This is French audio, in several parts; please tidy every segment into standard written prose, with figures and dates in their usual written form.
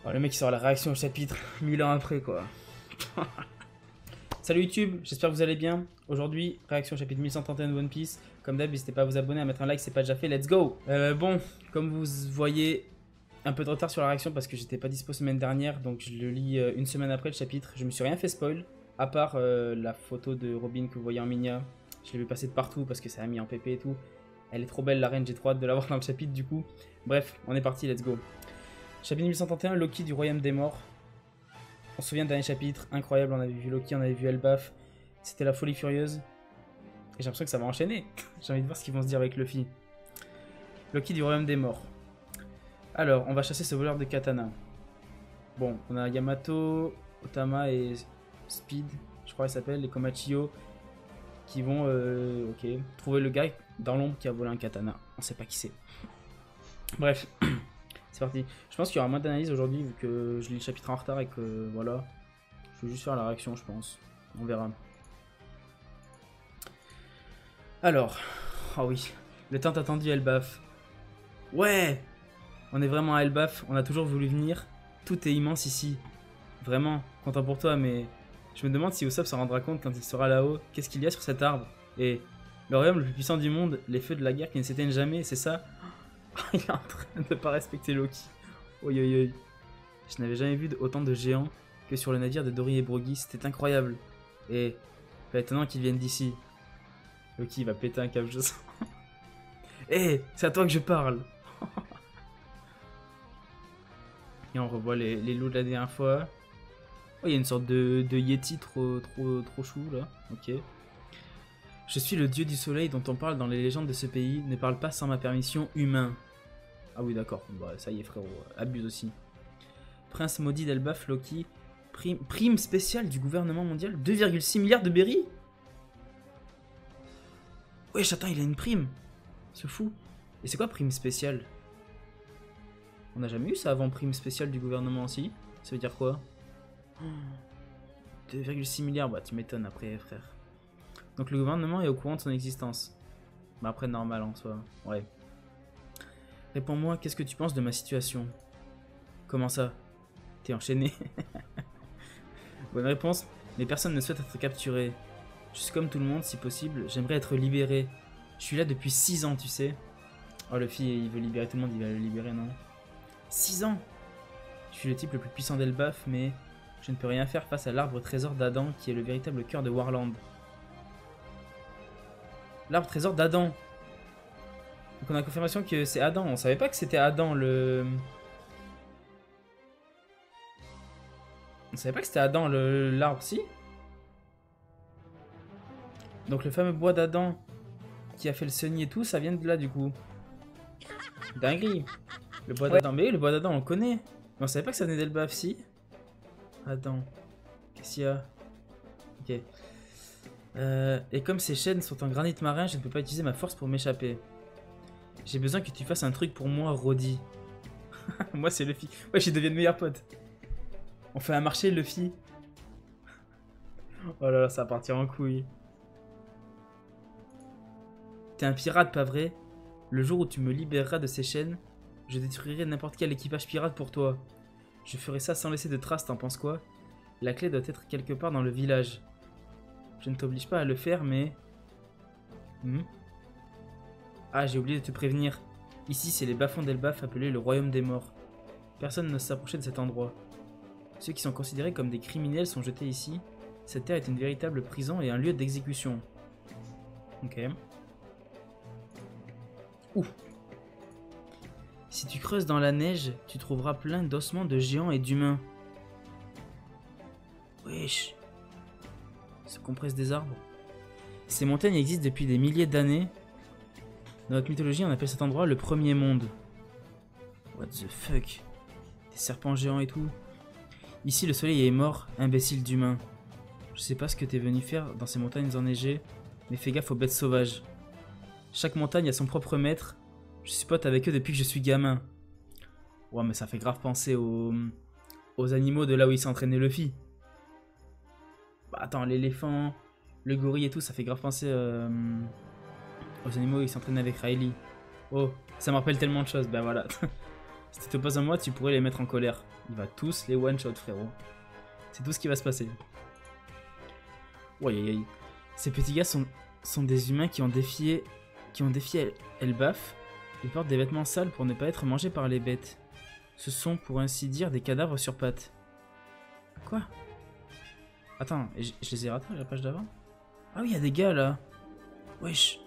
Oh, le mec il sort la réaction au chapitre 1000 ans après quoi. Salut YouTube, j'espère que vous allez bien. Aujourd'hui, réaction au chapitre 1131 de One Piece. Comme d'hab, n'hésitez pas à vous abonner, à mettre un like, c'est pas déjà fait, let's go. Bon, comme vous voyez, un peu de retard sur la réaction parce que j'étais pas dispo semaine dernière, donc je le lis une semaine après le chapitre. Je me suis rien fait spoil, à part la photo de Robin que vous voyez en Minia. Je l'ai vu passer de partout parce que ça a mis en PP et tout. Elle est trop belle la reine, j'ai trop hâte de la voir dans le chapitre du coup. Bref, on est parti, let's go. Chapitre 1131, Loki du Royaume des Morts. On se souvient d'un dernier chapitre, incroyable, on avait vu Loki, on avait vu Elbaf. C'était la folie furieuse. Et j'ai l'impression que ça va enchaîner. J'ai envie de voir ce qu'ils vont se dire avec Luffy. Loki du Royaume des Morts. Alors, on va chasser ce voleur de katana. Bon, on a Yamato, Otama et Speed, je crois qu'il s'appelle, les Komachio, qui vont trouver le gars dans l'ombre qui a volé un katana. On sait pas qui c'est. Bref, c'est parti. Je pense qu'il y aura moins d'analyse aujourd'hui vu que je lis le chapitre en retard et que voilà. Je vais juste faire la réaction, je pense. On verra. Alors, oh oui, le tant attendu Elbaf. Ouais, on est vraiment à Elbaf, on a toujours voulu venir. Tout est immense ici. Vraiment, content pour toi, mais je me demande si Usopp s'en rendra compte quand il sera là-haut. Qu'est-ce qu'il y a sur cet arbre? Et le royaume le plus puissant du monde, les feux de la guerre qui ne s'éteignent jamais, c'est ça? Il est en train de ne pas respecter Loki. Oi oi oi. Je n'avais jamais vu autant de géants que sur le navire de Dory et Brogy, c'était incroyable. Et pas étonnant qu'ils viennent d'ici. Loki va péter un câble, je sens. Hé, c'est à toi que je parle. Et on revoit les loups de la dernière fois. Oh, il y a une sorte de Yeti trop chou là. Ok. Je suis le dieu du soleil dont on parle dans les légendes de ce pays. Ne parle pas sans ma permission, humain. Ah oui, d'accord. Bah, ça y est, frérot. Abuse aussi. Prince maudit d'Elbaf, Loki. Prime spéciale du gouvernement mondial. 2,6 milliards de berries. Wesh, attends, il a une prime. C'est fou. Et c'est quoi prime spéciale? On n'a jamais eu ça avant, prime spéciale du gouvernement aussi. Ça veut dire quoi? 2,6 milliards, bah tu m'étonnes après, frère. Donc le gouvernement est au courant de son existence. Bah après, normal en soi. Ouais. Réponds-moi, qu'est-ce que tu penses de ma situation? Comment ça? T'es enchaîné? Bonne réponse. Mais personne ne souhaite être capturé. Je suis comme tout le monde, si possible, j'aimerais être libéré. Je suis là depuis 6 ans, tu sais. Oh, Luffy, il veut libérer tout le monde, il va le libérer, non? 6 ans! Je suis le type le plus puissant d'Elbaf, mais je ne peux rien faire face à l'arbre trésor d'Adam, qui est le véritable cœur de Warland. L'arbre trésor d'Adam! Donc on a confirmation que c'est Adam, on savait pas que c'était Adam le... On savait pas que c'était Adam l'arbre, si? Donc le fameux bois d'Adam qui a fait le Sunny et tout, ça vient de là du coup. Dinguerie. Le bois d'Adam, mais oui, le bois d'Adam on le connaît. Mais on savait pas que ça venait d'Elbaf, si? Attends. Qu'est-ce qu'il y a? Ok. Et comme ces chaînes sont en granit marin, je ne peux pas utiliser ma force pour m'échapper. J'ai besoin que tu fasses un truc pour moi, Roddy. Moi c'est Luffy. Ouais, je deviens meilleur pote. On fait un marché, Luffy. Oh là là, ça va partir en couille. T'es un pirate, pas vrai? Le jour où tu me libéreras de ces chaînes, je détruirai n'importe quel équipage pirate pour toi. Je ferai ça sans laisser de traces, t'en penses quoi? La clé doit être quelque part dans le village. Je ne t'oblige pas à le faire, mais... Ah, j'ai oublié de te prévenir. Ici, c'est les bas-fonds d'Elbaf appelés le Royaume des Morts. Personne ne s'approchait de cet endroit. Ceux qui sont considérés comme des criminels sont jetés ici. Cette terre est une véritable prison et un lieu d'exécution. Ok. Ouh. Si tu creuses dans la neige, tu trouveras plein d'ossements de géants et d'humains. Wesh. Se compressent des arbres. Ces montagnes existent depuis des milliers d'années. Dans notre mythologie, on appelle cet endroit le premier monde. What the fuck? Des serpents géants et tout. Ici, le soleil est mort, imbécile d'humain. Je sais pas ce que t'es venu faire dans ces montagnes enneigées, mais fais gaffe aux bêtes sauvages. Chaque montagne a son propre maître. Je suis pote avec eux depuis que je suis gamin. Ouais, mais ça fait grave penser aux animaux de là où il s'entraînait Luffy. Bah attends, l'éléphant, le gorille et tout, ça fait grave penser aux animaux où il s'entraînait avec Riley. Oh, ça me rappelle tellement de choses, bah voilà. Si tu t'opposes à moi, tu pourrais les mettre en colère. Il va tous les one-shot, frérot. C'est tout ce qui va se passer. Aïe aïe aïe. Ces petits gars sont des humains qui ont défié Elbaf. Ils portent des vêtements sales pour ne pas être mangés par les bêtes. Ce sont, pour ainsi dire, des cadavres sur pattes. Quoi? Attends, je les ai ratés à la page d'avant? Ah oui, il y a des gars là. Wesh.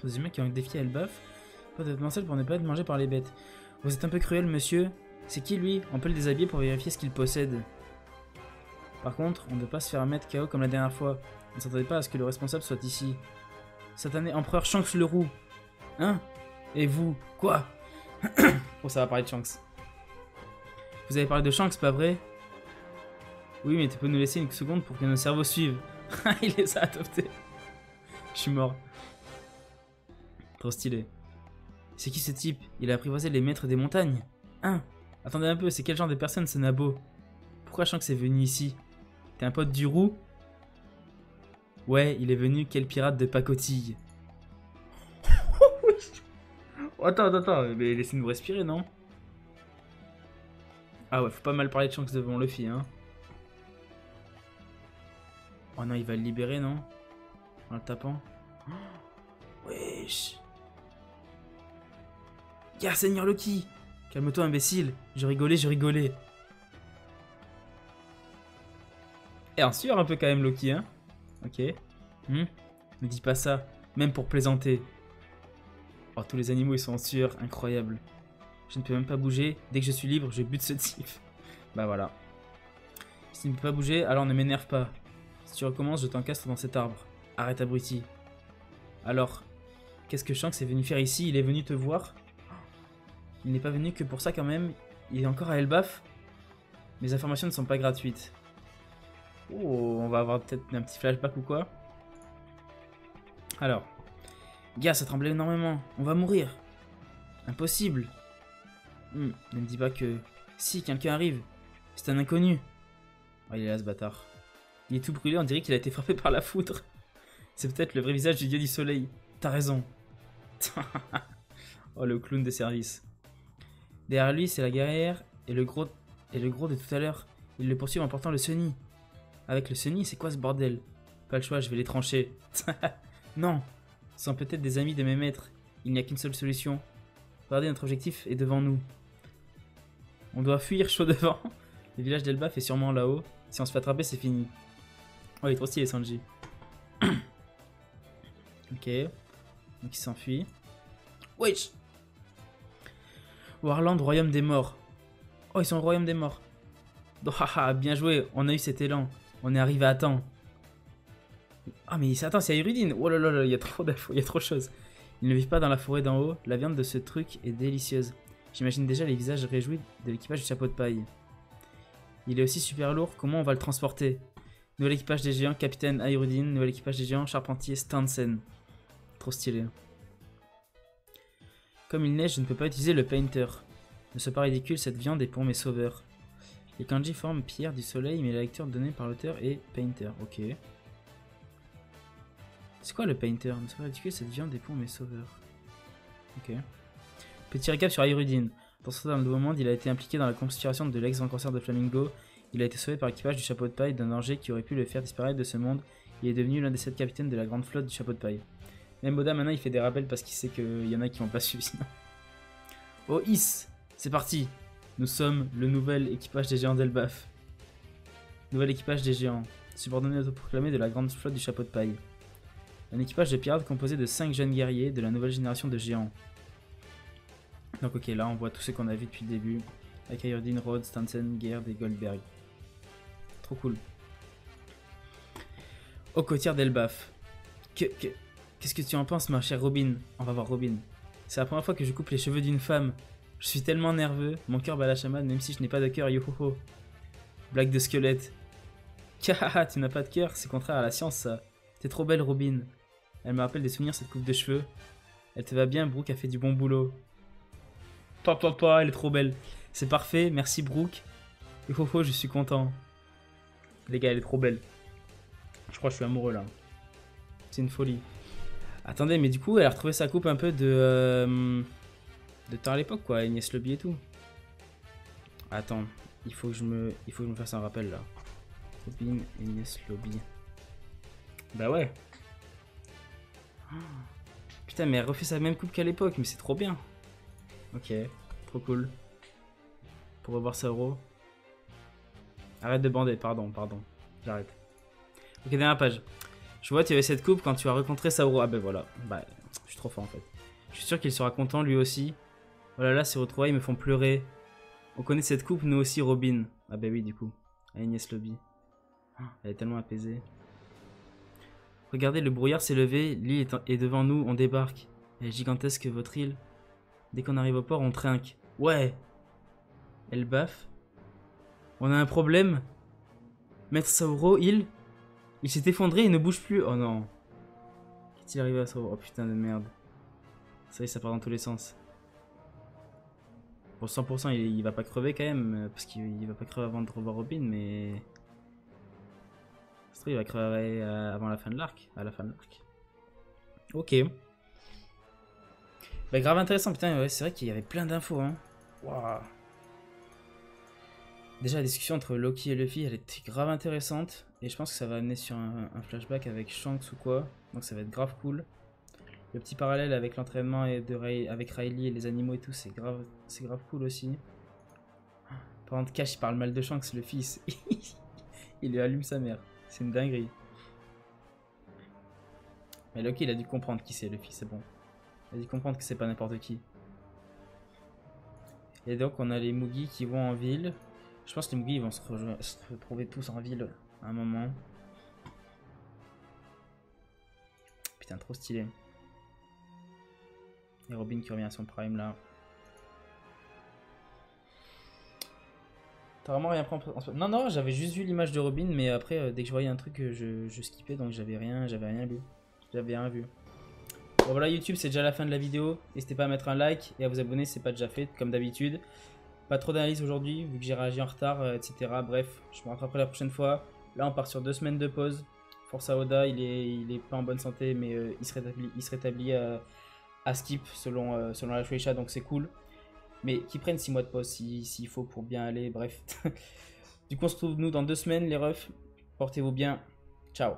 Des humains qui ont défié Elbaf. Portent des vêtements sales pour ne pas être mangés par les bêtes. Vous êtes un peu cruel, monsieur. C'est qui lui? On peut le déshabiller pour vérifier ce qu'il possède. Par contre, on ne peut pas se faire mettre KO comme la dernière fois. On ne s'attendait pas à ce que le responsable soit ici. Satané empereur Shanks le roux. Hein? Et vous? Quoi? Oh, ça va parler de Shanks. Vous avez parlé de Shanks, pas vrai? Oui, mais tu peux nous laisser une seconde pour que nos cerveaux suivent. Il les a adoptés. Je suis mort. Trop stylé. C'est qui ce type? Il a apprivoisé les maîtres des montagnes. Hein? Attendez un peu, c'est quel genre de personne ce nabo? Pourquoi Shanks est venu ici? T'es un pote du roux? Ouais, il est venu, quel pirate de pacotille. Attends, mais laissez-nous respirer, non? Ah ouais, faut pas mal parler de Shanks devant Luffy, hein. Oh non, il va le libérer, non? En le tapant. Wesh. Ya, Seigneur Loki! Calme-toi, imbécile. Je rigolais. Et en sueur un peu quand même, Loki, hein? Ok. Ne dis pas ça, même pour plaisanter. Oh, tous les animaux, ils sont en sueur, incroyable. Je ne peux même pas bouger. Dès que je suis libre, je bute ce type. Bah voilà. Si tu ne peux pas bouger, alors ne m'énerve pas. Si tu recommences, je t'encastre dans cet arbre. Arrête, abruti. Alors, qu'est-ce que Shanks est venu faire ici? Il est venu te voir? Il n'est pas venu que pour ça quand même. Il est encore à Elbaf. Mes informations ne sont pas gratuites. Oh, on va avoir peut-être un petit flashback ou quoi. Alors. Gars, ça tremblait énormément. On va mourir. Impossible. Ne me dis pas que... Si, quelqu'un arrive. C'est un inconnu. Oh, il est là, ce bâtard. Il est tout brûlé, on dirait qu'il a été frappé par la foudre. C'est peut-être le vrai visage du dieu du soleil. T'as raison. Oh, le clown de service. Derrière lui, c'est la guerrière et le gros de tout à l'heure. Il le poursuit en portant le Sunny. Avec le Sunny, c'est quoi ce bordel? Pas le choix, je vais les trancher. Non, ce sont peut-être des amis de mes maîtres. Il n'y a qu'une seule solution. Regardez, notre objectif est devant nous. On doit fuir chaud devant. Le village d'Elbaf est sûrement là-haut. Si on se fait attraper, c'est fini. Oh, il est trop stylé, Sanji. Ok. Donc il s'enfuit. Wesh! Warland, royaume des morts. Oh, ils sont au royaume des morts. Oh, haha, bien joué, on a eu cet élan. On est arrivé à temps. Ah, mais attends, c'est Ayurudine. Oh là là là, il y a trop d'infos, il y a trop de choses. Ils ne vivent pas dans la forêt d'en haut. La viande de ce truc est délicieuse. J'imagine déjà les visages réjouis de l'équipage du chapeau de paille. Il est aussi super lourd, comment on va le transporter? Nouvel équipage des géants, capitaine Ayurudine. Nouvel équipage des géants, charpentier Stansen. Trop stylé. Comme il neige, je ne peux pas utiliser le painter. Ne sois pas ridicule, cette viande est pour mes sauveurs. Les kanji forment pierre du soleil, mais la lecture donnée par l'auteur est painter. Ok. C'est quoi le painter? Ne sois pas ridicule, cette viande est pour mes sauveurs. Ok. Petit récap sur Ayurudine. Dans le Nouveau Monde, il a été impliqué dans la conspiration de l'ex-grand cancer de Flamingo. Il a été sauvé par l'équipage du chapeau de paille d'un danger qui aurait pu le faire disparaître de ce monde. Il est devenu l'un des 7 capitaines de la grande flotte du chapeau de paille. Même Oda maintenant il fait des rappels parce qu'il sait qu'il y en a qui n'ont pas suivi sinon. Oh Is, c'est parti. Nous sommes le nouvel équipage des géants d'Elbaf. Nouvel équipage des géants, subordonné autoproclamé de la grande flotte du chapeau de paille. Un équipage de pirates composé de 5 jeunes guerriers de la nouvelle génération de géants. Donc ok, là on voit tout ce qu'on a vu depuis le début. Avec Ayurudine, Rhodes, Stansen, Gerd et Goldberg. Trop cool. Au côtière d'Elbaf. Qu'est-ce que tu en penses, ma chère Robin? On va voir Robin. C'est la première fois que je coupe les cheveux d'une femme. Je suis tellement nerveux, mon cœur bat la chamade même si je n'ai pas de cœur, yohoho. Blague de squelette. Kahaha, tu n'as pas de cœur, c'est contraire à la science ça. T'es trop belle, Robin. Elle me rappelle des souvenirs cette coupe de cheveux. Elle te va bien, Brooke a fait du bon boulot. Papa, elle est trop belle. C'est parfait, merci Brooke. Yohoho, je suis content. Les gars, elle est trop belle. Je crois que je suis amoureux là. C'est une folie. Attendez, mais du coup, elle a retrouvé sa coupe un peu de... de temps à l'époque, quoi, Agnès Lobby et tout. Attends, il faut que je me fasse un rappel là. Robin, Agnès Lobby. Bah ouais. Putain, mais elle refait sa même coupe qu'à l'époque, mais c'est trop bien. Ok, trop cool. Pour revoir Sauro. Arrête de bander, pardon. J'arrête. Ok, dernière page. Je vois, tu avais cette coupe quand tu as rencontré Sauro. Ah ben voilà. Bah, je suis trop fort en fait. Je suis sûr qu'il sera content lui aussi. Oh là là, ces retrouvailles me font pleurer. On connaît cette coupe, nous aussi, Robin. Ah bah oui, du coup. Agnès Lobby. Elle est tellement apaisée. Regardez, le brouillard s'est levé, l'île est devant nous, on débarque. Elle est gigantesque, votre île. Dès qu'on arrive au port, on trinque. Ouais. Elle baffe. On a un problème. Maître Sauro, il s'est effondré et ne bouge plus. Oh non. Qu'est-il arrivé à Sauro? Oh putain de merde. Ça y est, ça part dans tous les sens. Pour 100%, il va pas crever quand même, parce qu'il va pas crever avant de revoir Robin, mais... Il va crever avant la fin de l'arc. À la fin de l'arc. Ok. Bah grave intéressant, putain, ouais, c'est vrai qu'il y avait plein d'infos, hein. Waouh. Déjà la discussion entre Loki et Luffy, elle était grave intéressante. Et je pense que ça va amener sur un flashback avec Shanks ou quoi. Donc ça va être grave cool. Le petit parallèle avec l'entraînement avec Riley et les animaux et tout, c'est grave cool aussi. Par contre, Cash il parle mal de Shanks, le fils. Il lui allume sa mère. C'est une dinguerie. Mais Loki il a dû comprendre qui c'est Luffy, c'est bon. Il a dû comprendre que c'est pas n'importe qui. Et donc on a les Mugi qui vont en ville. Je pense que les Mugi ils vont se retrouver tous en ville à un moment. Putain, trop stylé. Et Robin qui revient à son prime là. T'as vraiment rien pris en soi? Non, non, j'avais juste vu l'image de Robin, mais après, dès que je voyais un truc, je skippais, donc j'avais rien lu. J'avais rien vu. Bon voilà YouTube, c'est déjà la fin de la vidéo. N'hésitez pas à mettre un like et à vous abonner si c'est pas déjà fait, comme d'habitude. Pas trop d'analyse aujourd'hui, vu que j'ai réagi en retard, etc. Bref, je me rattraperai la prochaine fois. Là, on part sur 2 semaines de pause. Force à Oda, il est pas en bonne santé, mais il se rétablit à skip selon la Shueisha, donc c'est cool. Mais qu'ils prennent 6 mois de pause s'il faut pour bien aller, bref. Du coup, on se retrouve nous dans 2 semaines, les refs. Portez-vous bien. Ciao.